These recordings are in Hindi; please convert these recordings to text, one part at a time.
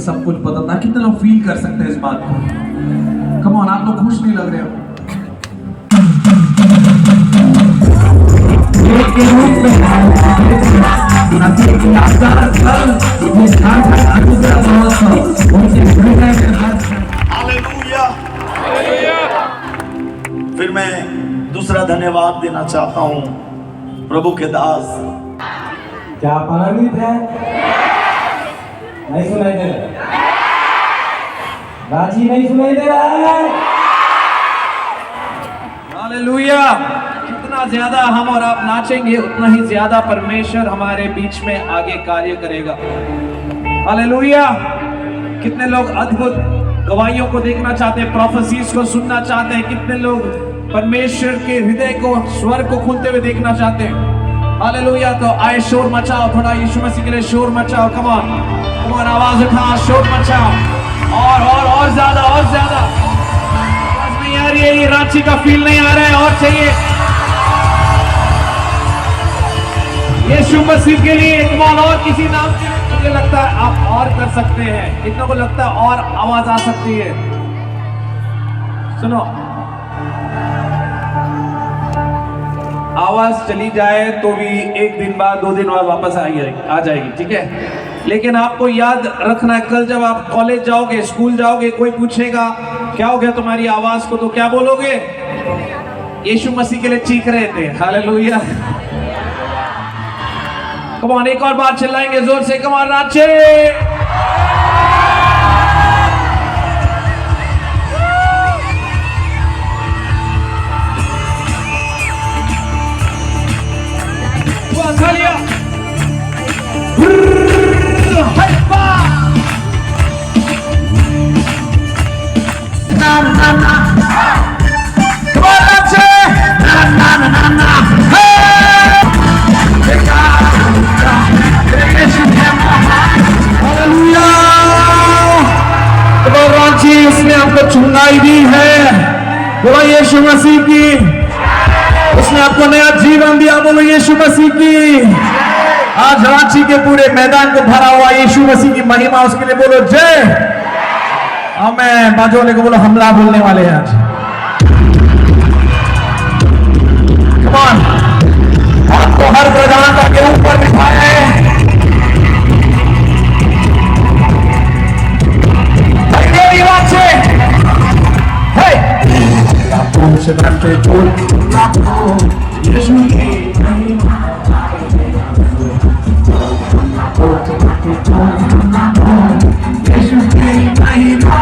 सब कुछ बदलता है। कितने लोग फील कर सकते हैं इस बात को? कम ऑन, आप लोग खुश नहीं लग रहे हो? फिर मैं दूसरा धन्यवाद देना चाहता हूं प्रभु के दास। क्या आनंदित है? नहीं सुनाई दे रहा? राजी नहीं सुनाई दे रहा है? हालेलुया! जितना ज्यादा हम और आप नाचेंगे उतना ही ज्यादा परमेश्वर हमारे बीच में आगे कार्य करेगा। हालेलुया! कितने लोग अद्भुत गवाहियों को देखना चाहते हैं, प्रोफेसीज को सुनना चाहते हैं? कितने लोग परमेश्वर के हृदय को, स्वर को खुलते हुए देखना चाहते हैं? हालेलुया! तो आए शोर मचाओ, थोड़ा यीशु मसीह के लिए शोर मचाओ। कम ऑन, आवाज उठा, शोर मचाओ, और ज्यादा, और ज्यादा। आवाज नहीं आ रही है, ये रांची का फील नहीं आ रहा है, और चाहिए। यीशु मसीह के लिए कम ऑन, और किसी नाम के लिए मुझे लगता है आप और कर सकते हैं। कितनों को लगता है और आवाज आ सकती है? सुनो, आवाज चली जाए तो भी एक दिन बाद, 2 दिन बाद वापस आ जाएगी, ठीक है? लेकिन आपको याद रखना है, कल जब आप कॉलेज जाओगे, स्कूल जाओगे, कोई पूछेगा क्या हो गया तुम्हारी आवाज को, तो क्या बोलोगे? यीशु मसीह के लिए चीख रहे थे। हालेलुया! कम ऑन, एक और बार चिल्लाएंगे जोर से, कम ऑन रांची! उसने आपको चुनाई दी है, बोलो यीशु मसीह की। उसने आपको नया जीवन दिया, बोलो यीशु मसीह की। आज रांची के पूरे मैदान को भरा हुआ यीशु मसीह की महिमा, उसके लिए बोलो जय। हमें बाजू वाले को बोलो हमला बोलने वाले हैं आज। कम ऑन, आपको हर प्रधानता के ऊपर बिठाया है। से बनते बोल यीशु की महिमा, यीशु की महिमा,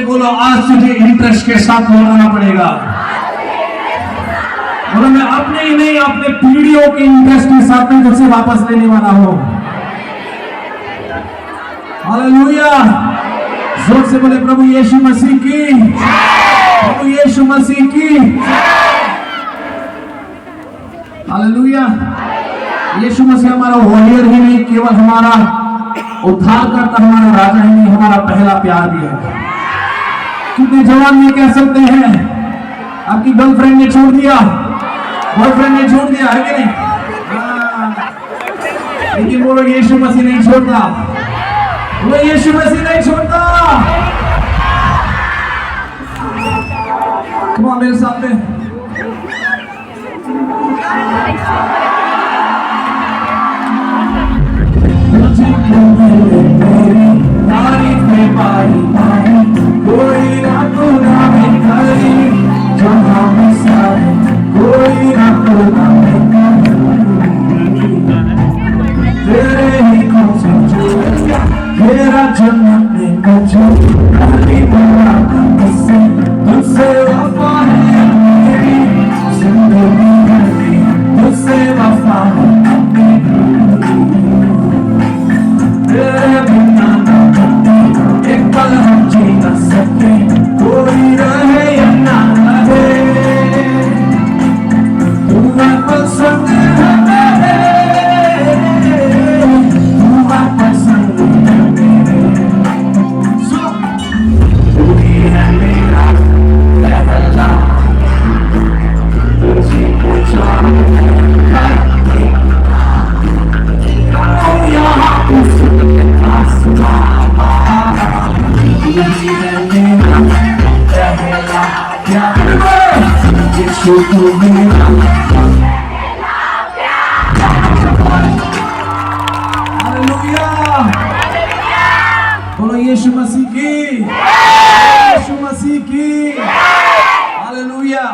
बोलो आज तुझे इंटरेस्ट के साथ बोलना पड़ेगा। बोलो मैं अपने ही नहीं, अपने पीढ़ियों के इंटरेस्ट के साथ में तुझसे वापस लेने वाला हूं। हालेलुया! जोर से बोले प्रभु यीशु मसीह की, प्रभु यीशु मसीह की। हालेलुया! यीशु मसीह हमारा वॉरियर ही नहीं, केवल हमारा उद्धारकर्ता, हमारा राजा ही नहीं, हमारा पहला प्यार भी है। कितने जवान ये कह सकते हैं आपकी गर्लफ्रेंड ने छोड़ दिया, बॉयफ्रेंड ने छोड़ दिया, है कि नहीं? लेकिन बोलो यीशु मसीह नहीं छोड़ता, बोलो यीशु मसीह नहीं छोड़ता। कम ऑन मेरे साथ में, तारीफ में पाई कोई ना तो ना में कोई ना तो ने मुझे नहीं बोला मुझसे तुझसे वफा है मेरी जिंदगी मेरी तुझसे वफा है तेरे बिना एक पल हम जी न सके कोई रहे या ना रहे तुम्हें पसंद है मेरे तुम्हें पसंद है मेरे तू ही है मेरा पहला तुझे पूछा यहाँ उसके बोलो यीशु मसीह की, यीशु मसीह की हालेलुया।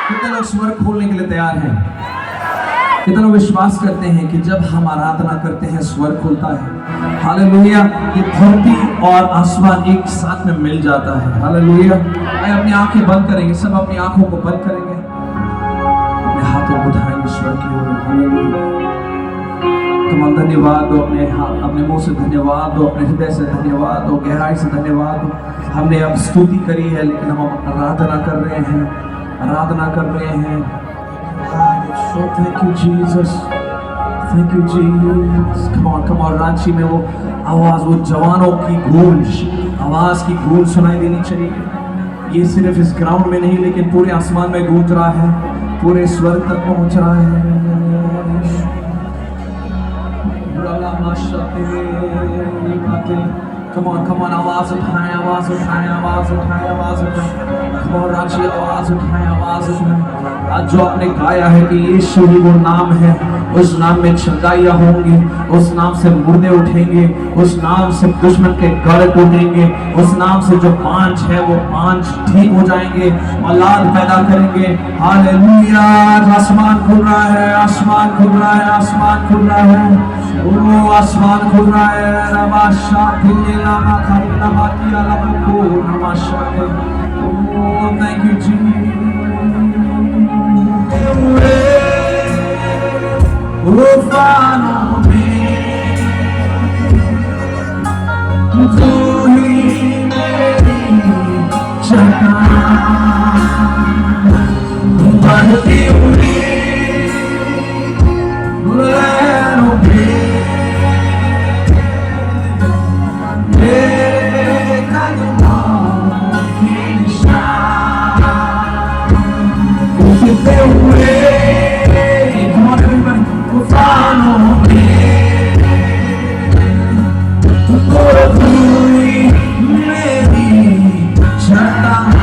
कितने लोग स्वर खोलने के लिए तैयार हैं? कितने लोग विश्वास करते हैं कि जब हम आराधना करते हैं स्वर खुलता है? हालेलुया। ये धरती और आसमान एक साथ में मिल जाता है। हालेलुया। आइए अपनी आंखें बंद करेंगे, सब अपनी आंखों को बंद करेंगे, अपने हाथों को उठाएंगे स्वर की ओर। हालेलुया। तुम धन्यवाद दो, अपने मुंह से धन्यवाद दो, अपने हृदय से धन्यवाद दो, गहराई से धन्यवाद दो। हमने अब स्तुति करी है लेकिन हम आराधना कर रहे हैं, आराधना कर रहे हैं। So thank you Jesus, thank you Jesus. Come on Ranchi में वो आवाज, वो जवानों की गूंज, आवाज की गूंज सुनाई देनी चाहिए। ये सिर्फ इस ग्राउंड में नहीं लेकिन पूरे आसमान में गूंज रहा है, पूरे स्वर्ग तक पहुंच रहा है। Come on, आवाज उठाएं, आवाज उठाएं, आवाज उठाएं, आवाज उठाएं। Come on रांची, आवाज उठाएं, आवाज उठाएं। आज जो आपने गाया है कि यीशु ही वो नाम है, उस नाम में चंगाइयाँ होंगी, उस नाम से मुर्दे उठेंगे, उस नाम से दुश्मन के गल टूटेंगे, उस नाम से जो पांच है वो पांच ठीक हो जाएंगे, औलाद पैदा करेंगे। हालेलुया। आसमान खुल रहा है, आसमान खुल रहा है, आसमान खुल रहा है, ओ आसमान खुल रहा है। Oh, thank you Jesus. उफानों में तू ही मेरी चट्टान, बढ़ती हुई लहरों पे तेरे कदमों के निशान उठते हुए उफानों में तू ही मेरी चट्टान।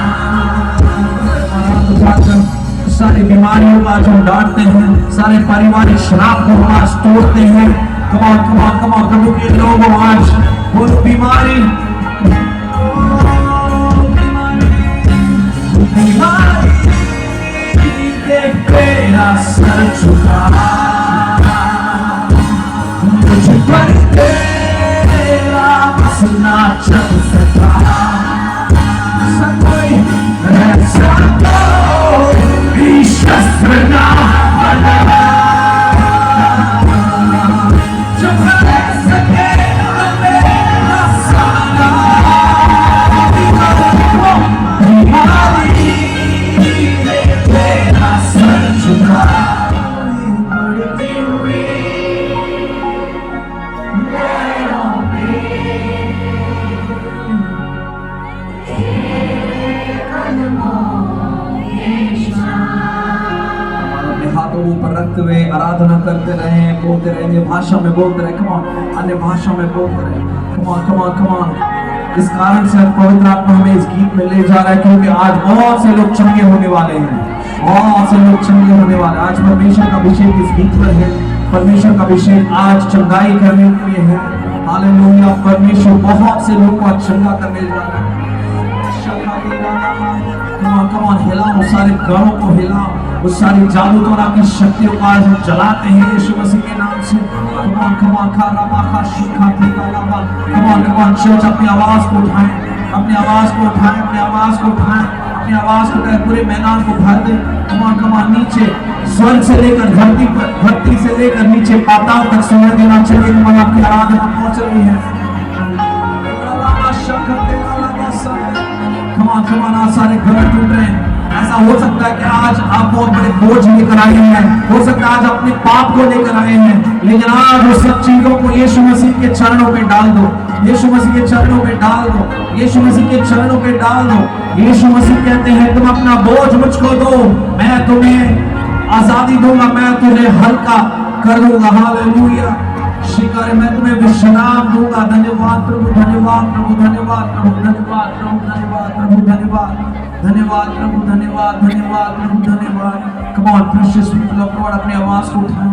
सारी बीमारियों का आज हम डांटते हैं, सारे पारिवारिक श्राप को हम आज तोड़ते हैं। कम ऑन प्रभु के लोगों, आज वो बीमारी तेरा सर झुका, मुझ पर तेरा बसना चल सका, कोई ऐसा कोई शस्त्र ना बना जो कर सके मेरा सारा। तेरा सर झुका, बढ़ती हुई लहरों में तेरे कदमों के निशान। अपने हाथों को ऊपर रखते हुए आराधना करते रहे, बोलते रहे, भाषा में बोलते रहे। कम ऑन, अन्य भाषा में बोलते रहे। Come on. इस कारण से पवित्र आत्मा हमें इस गीत में ले जा रहा है क्योंकि आज बहुत से लोग चंगे होने वाले हैं, बहुत से लोग चंगे होने वाले। आज परमेश्वर का अभिषेक इस गीत पर है, परमेश्वर का अभिषेक आज चंगाई करने के लिए है। हालेलुया। परमेश्वर बहुत से लोगों को चंगा करने जा रहा है। कम ऑन, हिलाओ, सारे गणों को हिलाओ, उस सारी जादू टोना की शक्तियों को आज हम जलाते हैं यीशु मसीह के नाम से। कम ऑन चर्च, अपनी आवाज को उठाएं, अपनी आवाज को उठाएं, अपनी आवाज को उठाएं, अपनी आवाज को उठाएं, पूरे मैदान को भर दें। कम ऑन नीचे स्वर्ग से लेकर धरती पर, धरती से लेकर नीचे पाताल तक सुनाई देना चाहिए। कम आपकी आराधना पहुंच रही है। कम ऑन आज सारे घर टूट रहे हैं। ऐसा हो सकता है कि आज आप बहुत बड़े बोझ लेकर आए हैं, हो सकता है आज अपने पाप को लेकर आए हैं, लेकिन आज उस सब चीजों को यीशु मसीह के चरणों पे डाल दो, यीशु मसीह के चरणों पे डाल दो, यीशु मसीह के चरणों पे डाल दो। यीशु मसीह कहते हैं तुम अपना बोझ मुझको दो, मैं तुम्हें आजादी दूंगा, मैं तुझे हल्का कर दूंगा। हालेलुया। शिकार मैं तुम्हें विश्राम दूंगा। धन्यवाद प्रभु, धन्यवाद प्रभु, धन्यवाद प्रभु, धन्यवाद प्रभु, धन्यवाद प्रभु, धन्यवाद, धन्यवाद प्रभु, धन्यवाद, धन्यवाद प्रभु, धन्यवाद। Come on precious people of God, अपनी आवाज को उठाएं।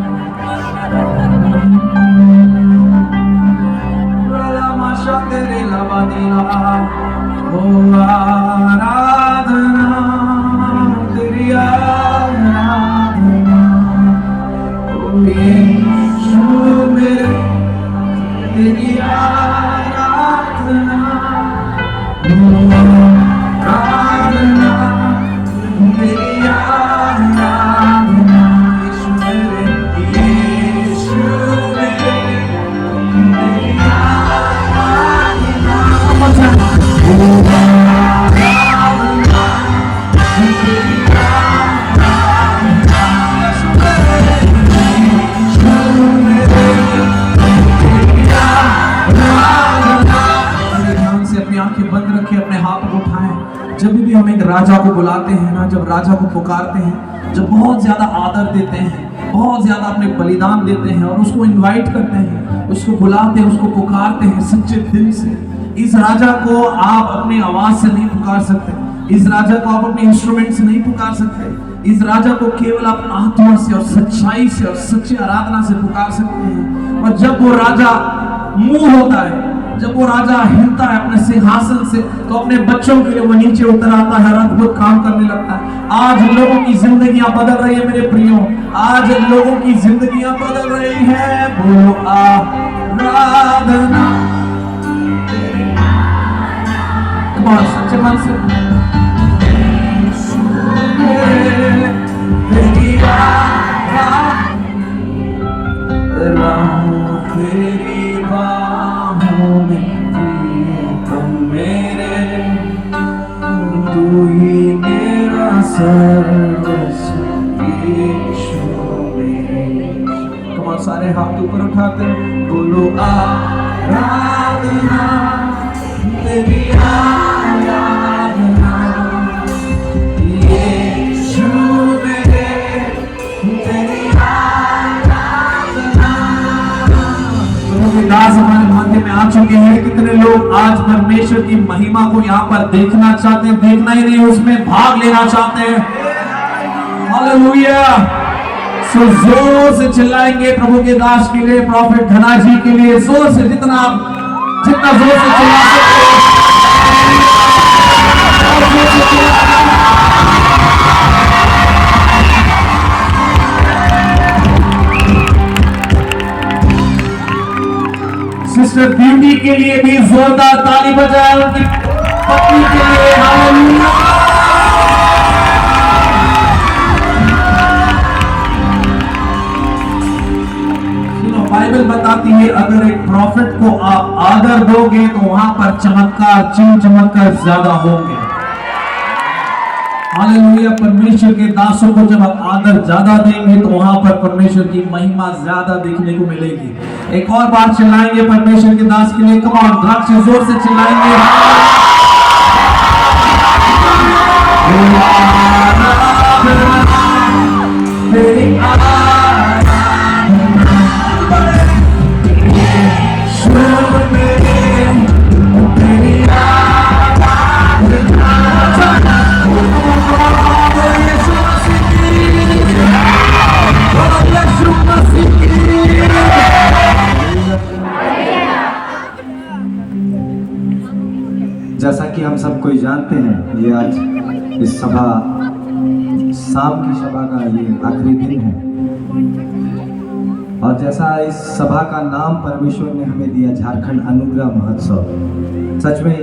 माशा तेरे लबादीना ओ आराधना तेरी आराधना ओ यीशु मेरे तेरी आराधना ओ आराधना तेरी आराधना यीशु मेरे तेरी जब भी हम एक राजा को बुलाते हैं ना, जब राजा को पुकारते हैं, जब बहुत ज्यादा आदर देते हैं, बहुत ज्यादा अपने बलिदान देते हैं और उसको इनवाइट करते हैं, उसको बुलाते हैं, उसको पुकारते हैं सच्चे दिल से, इस राजा को आप अपनी आवाज से नहीं पुकार सकते, इस राजा को आप अपने इंस्ट्रूमेंट से नहीं पुकार सकते, इस राजा को केवल आप आत्मा से और सच्चाई से और सच्ची आराधना से पुकार सकते हैं। और जब वो राजा मुंह होता है, जब वो राजा हिलता है अपने सिंहासन से, तो अपने बच्चों के लिए वो नीचे उतर आता है और अद्भुत काम करने लगता है। आज लोगों की जिंदगियां बदल रही है मेरे प्रियो, आज लोगों की जिंदगियां बदल रही है। वो आराधना सच्चे मन से तेरी बाहों में तुम मेरे, तू ही मेरा सर्वस्व यीशु मेरे। कमाल सारे हाथ ऊपर उठाते बोलो आराधना तेरी आराधना यीशु मेरे तेरी आराधना। दास हमारे मध्य में आ चुके हैं। कितने लोग आज परमेश्वर की महिमा को यहाँ पर देखना चाहते हैं, देखना ही नहीं उसमें भाग लेना चाहते हैं। हालेलुया। सो जोर से चिल्लाएंगे प्रभु के दास के लिए, प्रॉफिट धना जी के लिए, जोर से जितना जोर से चिल्ला सकते हैं। सिस्टर ब्यूटी के लिए भी जोरदार ताली बजाए, उनकी पत्नी के लिए। हालेलुया। सुनो, बाइबल बताती है अगर एक प्रॉफिट को आप आदर दोगे तो वहां पर चमत्कार, चमत्कार ज्यादा होंगे। हालेलुया। परमेश्वर के दासों को जब आप आदर ज्यादा देंगे तो वहां पर परमेश्वर की महिमा ज्यादा देखने को मिलेगी। एक और बार चिल्लाएंगे परमेश्वर के दास के लिए। कम ऑन, द्राक्ष जोर से चिल्लाएंगे। जैसा कि हम सब कोई जानते हैं, ये आज इस सभा शाम की सभा का ये आखिरी दिन है और जैसा इस सभा का नाम परमेश्वर ने हमें दिया, झारखंड अनुग्रह महोत्सव, सच में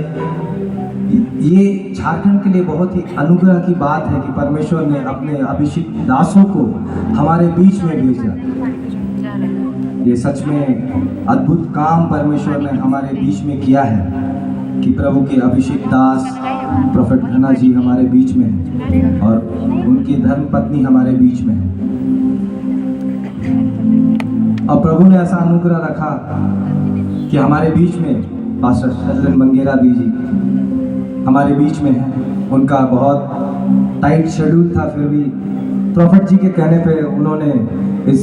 ये झारखंड के लिए बहुत ही अनुग्रह की बात है कि परमेश्वर ने अपने अभिषिक्त दासों को हमारे बीच में भेजा। ये सच में अद्भुत काम परमेश्वर ने हमारे बीच में किया है कि प्रभु के अभिषेक दास प्रोफेट घना जी हमारे बीच में हैं और उनकी धर्म पत्नी हमारे बीच में है। और प्रभु ने ऐसा अनुग्रह रखा कि हमारे बीच में पास्टर शैलन मंगेरा भी जी हमारे बीच में है। उनका बहुत टाइट शेड्यूल था, फिर भी प्रोफेट जी के कहने पे उन्होंने इस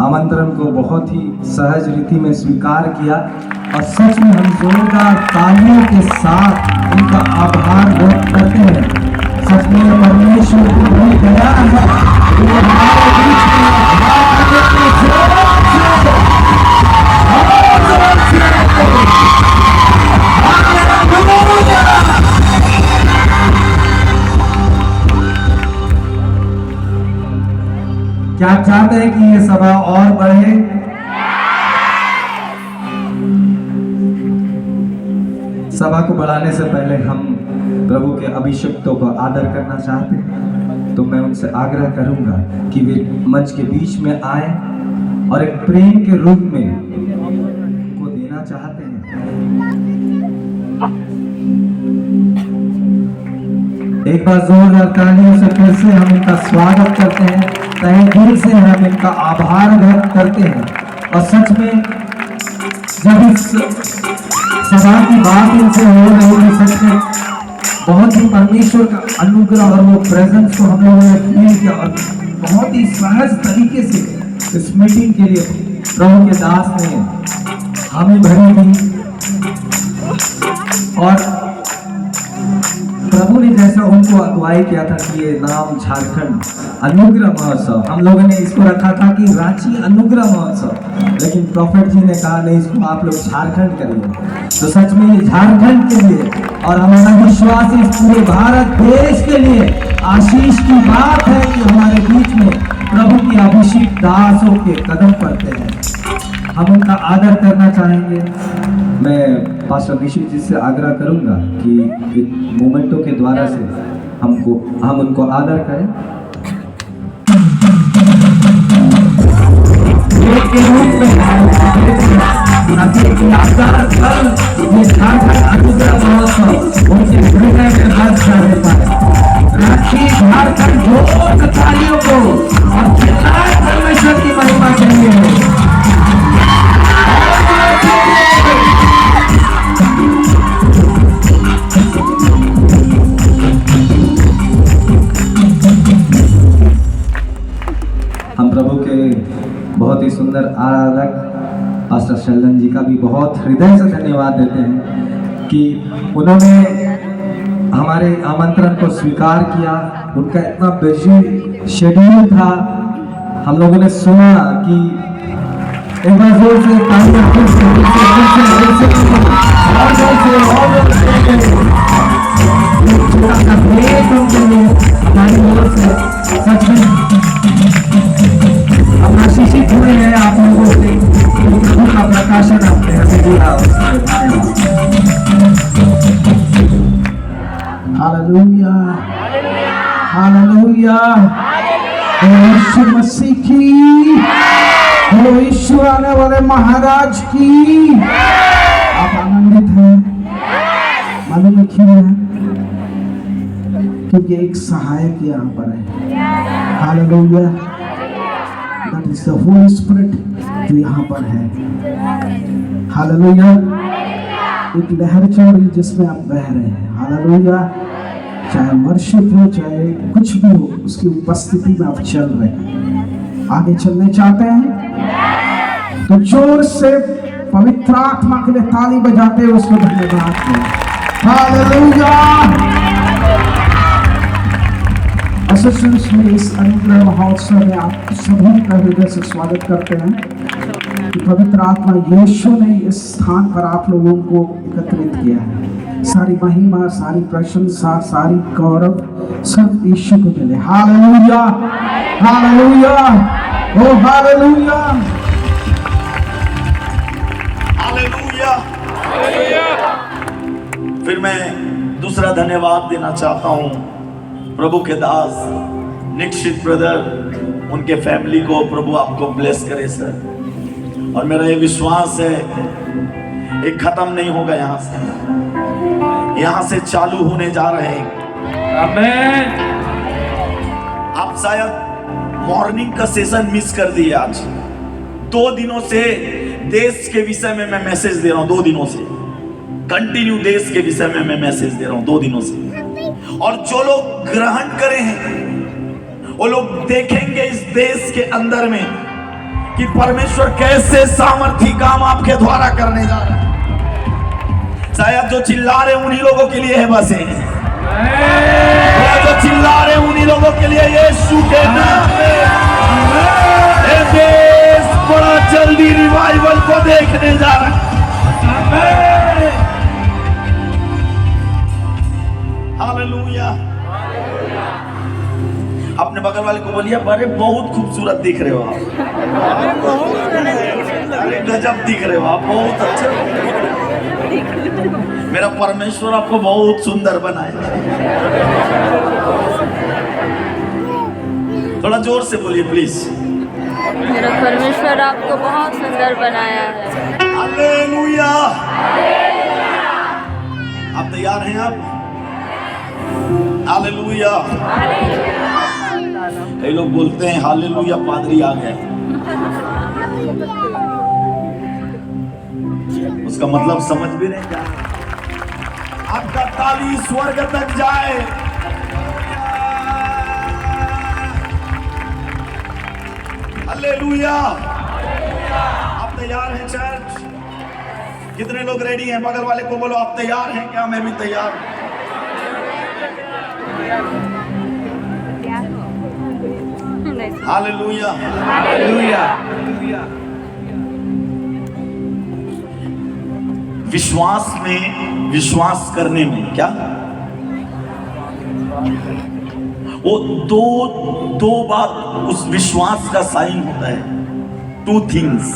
आमंत्रण को बहुत ही सहज रीति में स्वीकार किया और सच में हम जोरदार तालियों के साथ उनका आभार व्यक्त करते हैं। सच में परमेश्वर की बड़ी दया है कि वो हमारे बीच क्या आप चाहते हैं कि ये सभा और बढ़े? सभा को बढ़ाने से पहले हम प्रभु के अभिषिक्तों को आदर करना चाहते हैं, तो मैं उनसे आग्रह करूंगा कि वे मंच के बीच में आए और एक प्रेम के रूप में उनको देना चाहते हैं। एक बार जोरदार तालियों से फिर से हम इनका स्वागत करते हैं, तहे दिल से हम इनका आभार व्यक्त करते हैं। और सच में जब इस सभा की बात इनसे हो रही है, सच में बहुत ही परमेश्वर का अनुग्रह और वो प्रेजेंस को हम लोगों ने फील किया और बहुत ही सहज तरीके से इस मीटिंग के लिए प्रभु के दास ने हमें भरी थी। और प्रभु ने जैसा उनको अगुवाई किया था कि ये नाम झारखंड अनुग्रह महोत्सव, हम लोगों ने इसको रखा था कि रांची अनुग्रह महोत्सव, लेकिन प्रॉफेट जी ने कहा नहीं, इसको आप लोग झारखंड करिए। तो सच में ये झारखंड के लिए और हमारा विश्वास इस पूरे भारत देश के लिए आशीष की बात है कि हमारे बीच में प्रभु की अभिषेक दासों के कदम पड़ते हैं। हम उनका आदर करना चाहेंगे। मैं पास्टर निशित जी से आग्रह करूंगा कि मोमेंटों के द्वारा से हम उनको आदर करें। के रूप में उनके हृदय में राखी झारखंड जोर तालियों को और परमेश्वर की महिमा के लिए हम प्रभु के बहुत ही सुंदर आराधक पास्टर शैलन जी का भी बहुत हृदय से धन्यवाद देते हैं कि उन्होंने हमारे आमंत्रण को स्वीकार किया। उनका इतना बिजी शेड्यूल था, हम लोगों ने सुना कि एक बार जोर से सच में हम आशीषित हुए हैं आप लोगों से, प्रभु का प्रकाशन आपने हमें दिया। हालेलुया, हालेलुया, यीशु मसीह की, यीशु आने वाले महाराज की। आप आनंदित हैं? मालूम क्यों है? क्योंकि एक सहायक यहाँ पर है। Hallelujah, that is the Holi spirit जो यहाँ पर है। हालेलुया, एक लहर चल रही जिसमें आप बह रहे हैं। हालेलुया, चाहे वर्शिप हो चाहे कुछ भी हो, उसकी उपस्थिति में आप चल रहे हैं। आगे चलने चाहते हैं तो जोर से पवित्र आत्मा के लिए ताली बजाते हुए उसको धन्यवाद दें। हालेलुया, में इस अनुग्रह महोत्सव में आप सभी का हृदय से स्वागत करते हैं कि पवित्र आत्मा यीशु ने इस स्थान पर आप लोगों को एकत्रित किया है। सारी महिमा, सारी प्रशंसा, सारी गौरव सब यीशु को मिले। हालेलुया, हालेलुया, ओ हालेलुया। हालेलुया। फिर मैं दूसरा धन्यवाद देना चाहता हूं प्रभु के दास निश्चित ब्रदर, उनके फैमिली को प्रभु आपको ब्लेस करे सर। और मेरा ये विश्वास है ये खत्म नहीं होगा, यहां से चालू होने जा रहे हैं। आमेन। आप शायद मॉर्निंग का सेशन मिस कर दिए। आज 2 दिनों से देश के विषय में मैं मैसेज दे रहा हूं, 2 दिनों से कंटिन्यू देश के विषय में मैं मैसेज दे रहा हूं 2 दिनों से। और जो लोग ग्रहण करे हैं वो लोग देखेंगे इस देश के अंदर में कि परमेश्वर कैसे सामर्थी काम आपके द्वारा करने जा रहा है। शायद जो चिल्ला रहे उन्हीं लोगों के लिए है बस, जो चिल्ला रहे उन्हीं लोगों के लिए यीशु के नाम में ये देश बड़ा जल्दी रिवाइवल को देखने जा रहा है। हालेलुया। अपने बगल वाले को बोलिए बड़े बहुत खूबसूरत दिख रहे हो आप, अरे गजब दिख रहे हो आप, बहुत अच्छा। मेरा परमेश्वर आपको बहुत सुंदर बनाया। थोड़ा जोर से बोलिए प्लीज। मेरा परमेश्वर आपको बहुत सुंदर बनाया है। हालेलुया। आप तैयार हैं? आप हालेलुया। कई लोग बोलते हैं हालेलुया पादरी आ गए, उसका मतलब समझ भी नहीं जा। आपका ताली स्वर्ग तक जाए। हालेलुया। आप तैयार हैं चर्च? कितने लोग रेडी हैं? बगल वाले को बोलो आप तैयार हैं क्या? मैं भी तैयार हूं। Hallelujah, hallelujah. विश्वास में, विश्वास करने में क्या वो दो बात उस विश्वास का साइन होता है। 2 थिंग्स,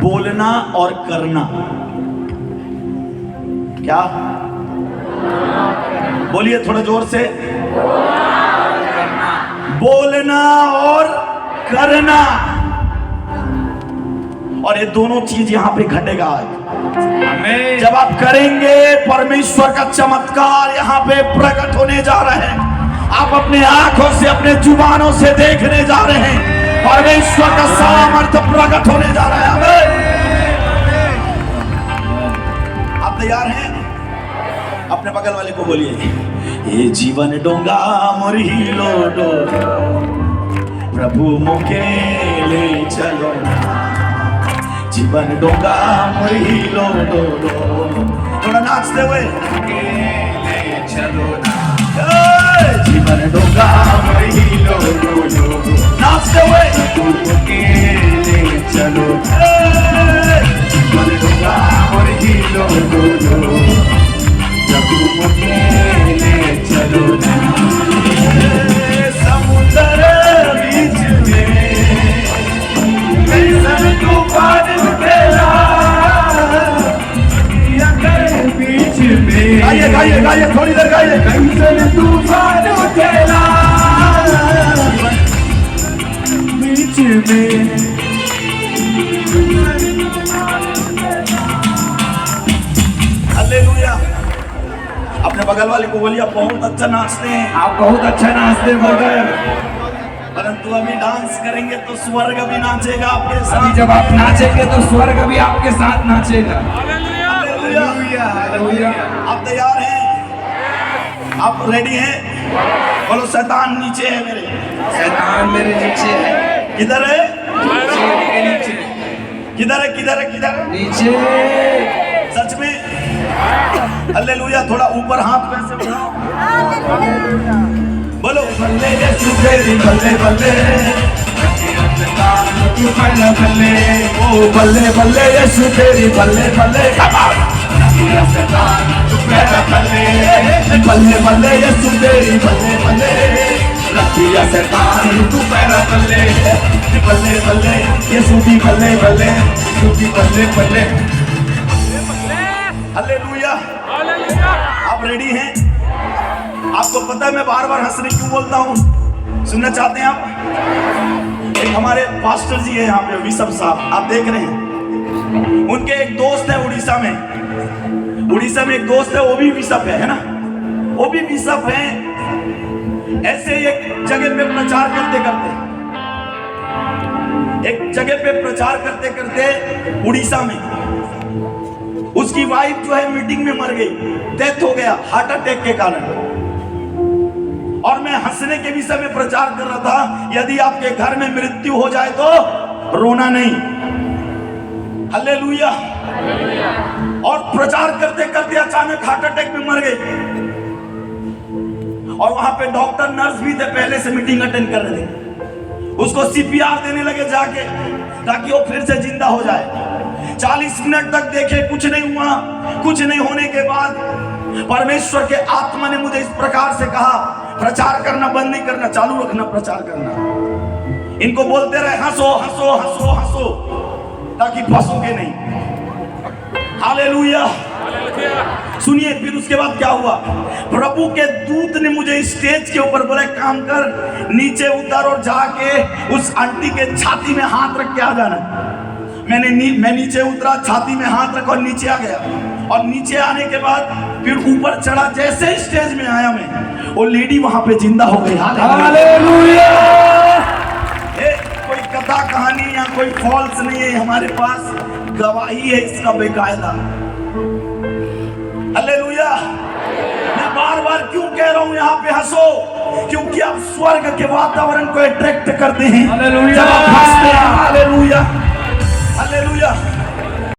बोलना और करना। क्या? बोलिए थोड़ा जोर से। बोलना और करना, और ये दोनों चीज यहां पे घटेगा आज। जब आप करेंगे परमेश्वर का चमत्कार यहां पे प्रकट होने जा रहे हैं। आप अपने आंखों से, अपने जुबानों से देखने जा रहे हैं परमेश्वर का सामर्थ्य प्रकट होने जा रहा है। आप तैयार हैं? अपने बगल वाले को बोलिए ये जीवन डोंगा मोरी लोडो प्रभु मुके ले चलो। जीवन डोंगा मोरी लोडो, थोड़ा नाचते हुए ले चलो ना। जीवन डोंगा मोरी लोडो, नाचते हुए प्रभु मुके ले चलो। जीवन डोंगा मोरी लोडो प्रभु मुके ले चलो ना। समुद्र बीच में कैसन तूफान उठेला, बीच में गाइए गाइए गाइए थोड़ी देर गाइए। कैसन तूफान उठेला बीच में। हालेलुया। अपने बगल वाले को बोलिए आप बहुत अच्छा नाचते हैं। आप बहुत अच्छा नाचते हैं ब्रदर, परंतु अभी डांस करेंगे तो स्वर्ग भी नाचेगा आपके अभी साथ। जब आप नाचेंगे तो स्वर्ग भी आपके साथ नाचेगा। हालेलुया। हालेलुया। आप तैयार हैं? आप रेडी हैं? बोलो शैतान नीचे है मेरे। शैतान मेरे नीचे है। किधर है? नीचे के नीचे। किधर है? किधर है? किधर है? नीचे। सच में? हालेलुया। थोड़ा ऊपर हाथ पैसे उठाओ, बोलो बल्ले यीशु तेरी बल्ले बल्ले। शैतान तू पहले बल्ले, ओ बल्ले बल्ले यीशु तेरी बल्ले बल्ले, रखिया शैतान तू पहले बल्ले, बल्ले बल्ले यीशु तेरी बल्ले बल्ले, रखिया शैतान तू पहले बल्ले, बल्ले बल्ले यीशु की बल्ले बल्ले, यीशु की बल्ले बल्ले। हालेलुया। आप रेडी हैं? आपको पता है मैं बार बार हंसने क्यों बोलता हूँ? सुनना चाहते हैं आप? एक हमारे पास्टर जी है यहाँ पे, विशप साहब, आप देख रहे हैं। उनके एक दोस्त है उड़ीसा में, उड़ीसा में एक दोस्त है, वो भी विशप है ना, वो भी विशप है। ऐसे एक जगह पे प्रचार करते करते, एक जगह पे प्रचार करते करते उड़ीसा में उसकी वाइफ जो है मीटिंग में मर गई, डेथ हो गया हार्ट अटैक के कारण। और मैं हंसने के विषय में प्रचार कर रहा था, यदि आपके घर में मृत्यु हो जाए तो रोना नहीं। हालेलुया। और प्रचार करते करते अचानक हार्ट अटैक में मर गई, और वहां पे डॉक्टर नर्स भी थे, पहले से मीटिंग अटेंड कर रहे थे। उसको सीपीआर देने लगे जाके, ताकि वो फिर से जिंदा हो जाए। 40 मिनट तक देखे, कुछ नहीं हुआ। कुछ नहीं होने के बाद परमेश्वर के आत्मा ने मुझे इस प्रकार से कहा, प्रचार करना बंद नहीं करना, चालू रखना प्रचार करना। इनको बोलते रहे हंसो हंसो हंसो हंसो, ताकि फंसोगे नहीं। हालेलुया। सुनिए फिर उसके बाद क्या हुआ। प्रभु के दूत ने मुझे स्टेज के ऊपर बोला, काम कर, नीचे उतर और जाके उस आंटी के छाती में हाथ रख के आ जाना। मैं नीचे उतरा, छाती में हाथ रखा और नीचे आ गया। और नीचे आने के बाद फिर ऊपर चढ़ा, जैसे स्टेज में आया मैं, वो लेडी वहां पे जिंदा हो गई। हालेलुया। कोई कथा कहानी या कोई फॉल्स नहीं है, हमारे पास गवाही है इसका बेकायदा। हालेलुया। मैं बार बार क्यों कह रहा हूं यहाँ पे हंसो? क्योंकि आप स्वर्ग के वातावरण को अट्रैक्ट करते हैं। जब आप हंसते